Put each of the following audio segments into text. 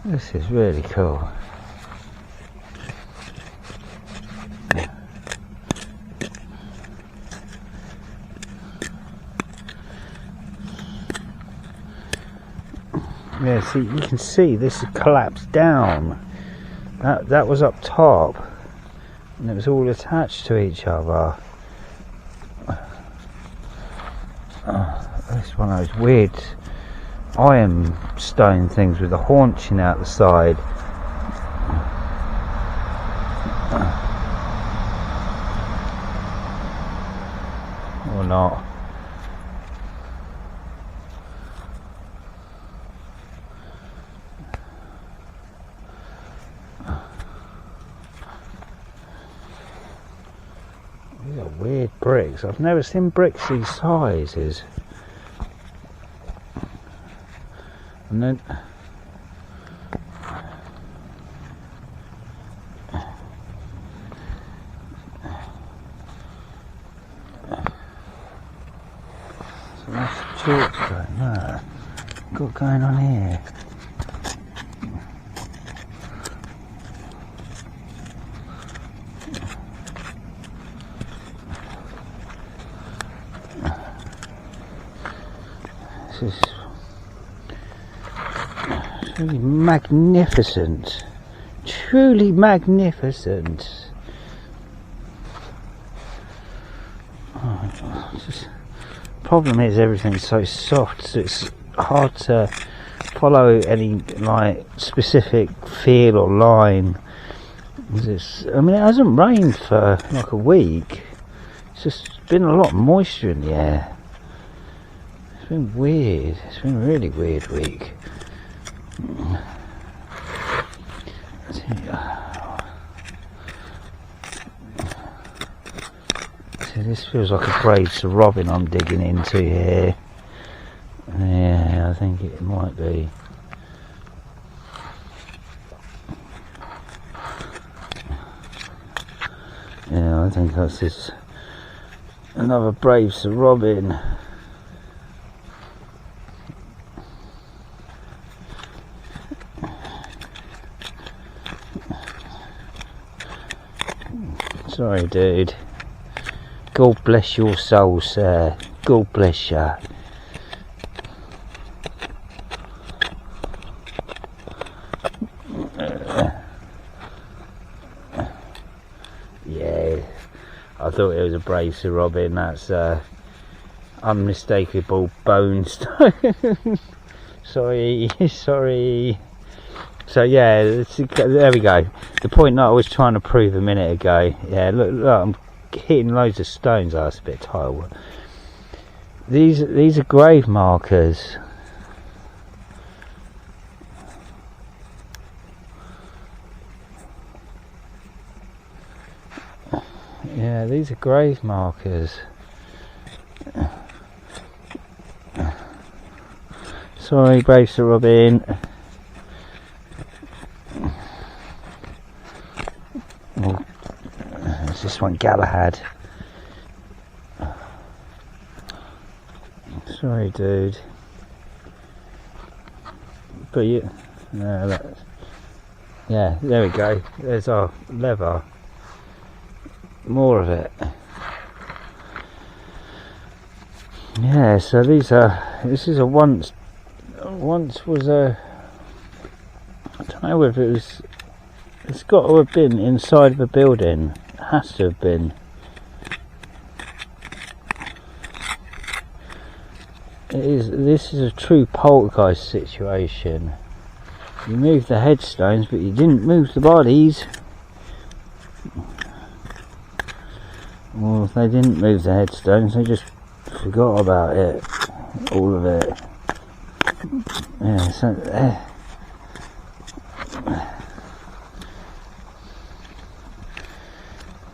This is really cool. Yeah, see, you can see this has collapsed down. That was up top, and it was all attached to each other. It's one of those weird iron stone things with the haunching out the side. Or not. These are weird bricks. I've never seen bricks these sizes. And then so that's chalk going there. What's going on here? This is really magnificent, truly magnificent. Problem is everything's so soft, so it's hard to follow any like specific feel or line. I mean, it hasn't rained for like a week. It's just been a lot of moisture in the air. It's been weird. It's been a really weird week. See, this feels like a graves of robin I'm digging into here. Yeah, I think it might be. Yeah, I think that's this. Another braves of robin. Sorry, dude. God bless your soul, sir. God bless you. Yeah, I thought it was a brave Sir Robin. That's unmistakable bone stone. Sorry. So yeah, there we go. The point that I was trying to prove a minute ago. Yeah, look, I'm hitting loads of stones. Oh, that's a bit tight. These are grave markers. Yeah, these are grave markers. Sorry, brave Sir Robin. There's this one, Galahad. Sorry, dude. But you, yeah, there we go. There's our lever. More of it. Yeah, so this is a once was a, I don't know whether it was, it's got to have been inside of a building. It has to have been. This is a true poltergeist situation. You moved the headstones, but you didn't move the bodies. Well, if they didn't move the headstones, they just forgot about it. All of it. Yeah, so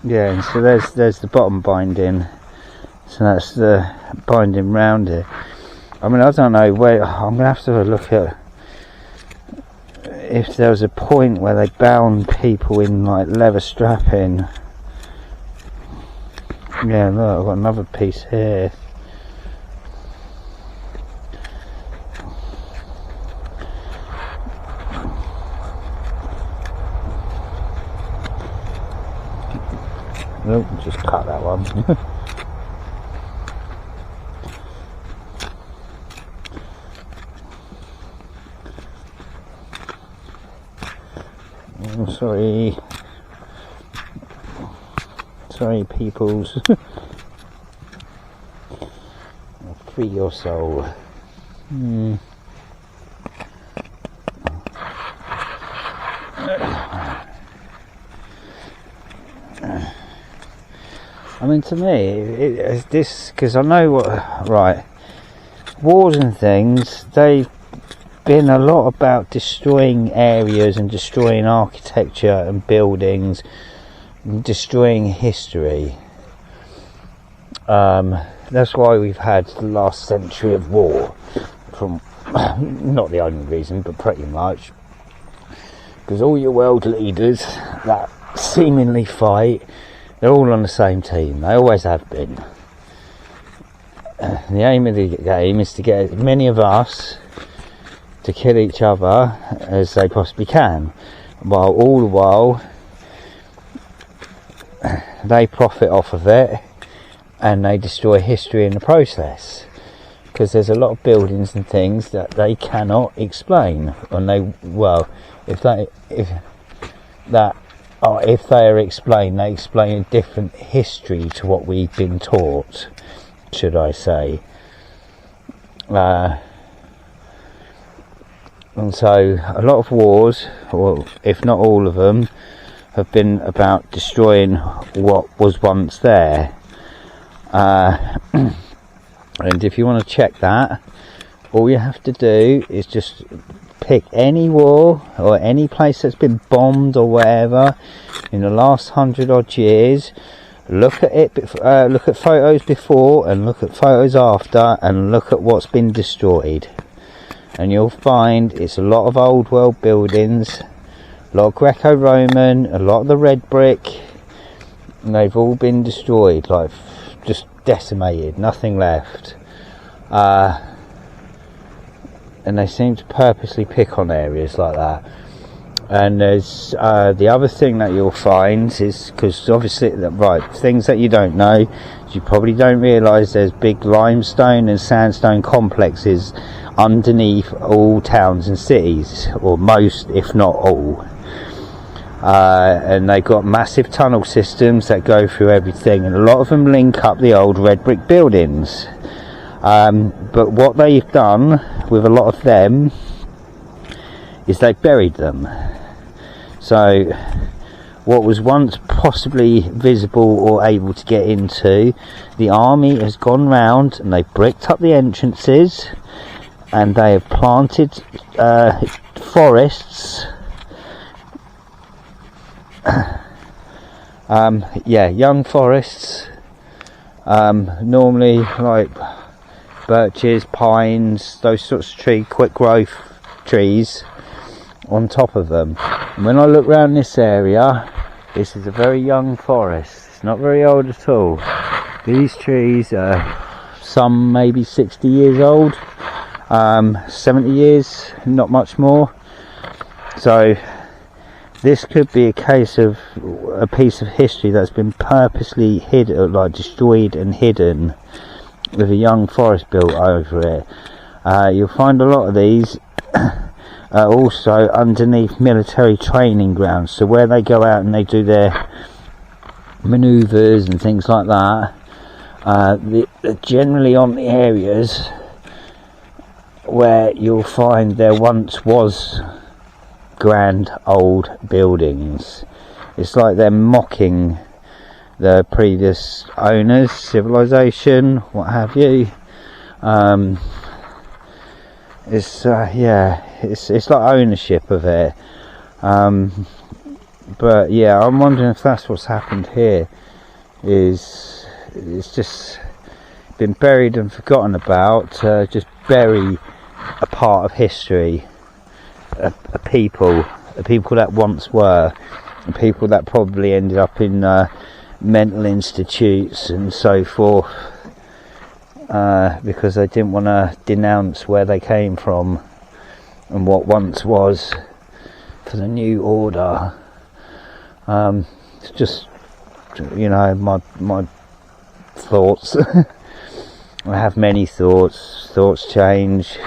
yeah, and so there's the bottom binding. So that's the binding round it. I mean, I don't know where. I'm gonna have to look at if there was a point where they bound people in like leather strapping. Yeah, look, I've got another piece here. Oh, just cut that one. Oh, sorry peoples. Free your soul. I mean, to me, this, because I know what, right, wars and things, they've been a lot about destroying areas and destroying architecture and buildings, and destroying history. That's why we've had the last century of war, from, not the only reason, but pretty much, because all your world leaders that seemingly fight, they're all on the same team. They always have been. The aim of the game is to get as many of us to kill each other as they possibly can, while all the while they profit off of it and they destroy history in the process, because there's a lot of buildings and things that they cannot explain, and if they are explained, they explain a different history to what we've been taught, should I say. And so a lot of wars, or if not all of them, have been about destroying what was once there. And if you want to check that, all you have to do is just pick any war or any place that's been bombed or whatever in the last 100 odd years. Look at it. Look at photos before and look at photos after, and look at what's been destroyed. And you'll find it's a lot of old world buildings, a lot of Greco-Roman, a lot of the red brick, and they've all been destroyed, like just decimated, nothing left. And they seem to purposely pick on areas like that. And there's the other thing that you'll find is, because obviously, right, things that you don't know, you probably don't realise there's big limestone and sandstone complexes underneath all towns and cities, or most, if not all. And they've got massive tunnel systems that go through everything, and a lot of them link up the old red brick buildings. But what they've done with a lot of them is they've buried them. So what was once possibly visible or able to get into, the army has gone round and they've bricked up the entrances, and they have planted forests, young forests, normally like birches, pines, those sorts of quick growth trees on top of them. And when I look around this area, this is a very young forest. It's not very old at all. These trees are some maybe 60 years old, 70 years, not much more. So this could be a case of a piece of history that's been purposely hidden, like destroyed and hidden, with a young forest built over it. You'll find a lot of these also underneath military training grounds, so where they go out and they do their manoeuvres and things like that, they're generally on the areas where you'll find there once was grand old buildings. It's like they're mocking the previous owners, civilization, what have you. It's like ownership of it. But yeah, I'm wondering if that's what's happened here. It's just been buried and forgotten about. Just bury a part of history, a people that once were, a people that probably ended up in mental institutes and so forth, because they didn't want to denounce where they came from and what once was for the new order. It's just you know, my thoughts. I have many thoughts. Thoughts change.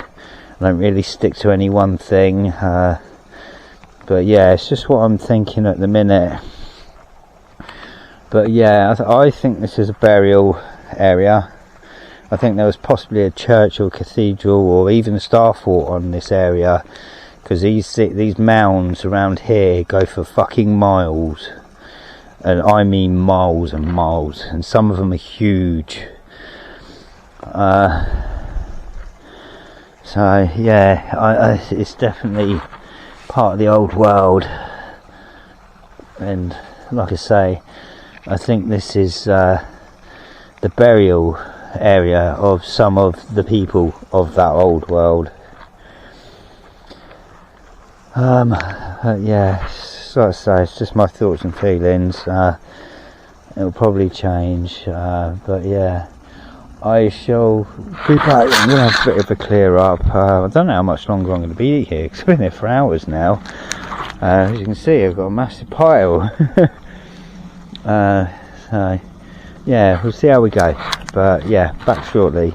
I don't really stick to any one thing. But yeah, it's just what I'm thinking at the minute. But yeah, I think this is a burial area. I think there was possibly a church or cathedral or even a star fort on this area, because these mounds around here go for fucking miles, and I mean miles and miles, and some of them are huge. So yeah, it's definitely part of the old world, and like I say, I think this is the burial area of some of the people of that old world. Yeah, so I say, it's just my thoughts and feelings. It'll probably change, but yeah, I shall be back. I'm going to have a bit of a clear up. I don't know how much longer I'm going to be here, because I've been here for hours now. As you can see, I've got a massive pile. So yeah, we'll see how we go, but yeah, back shortly.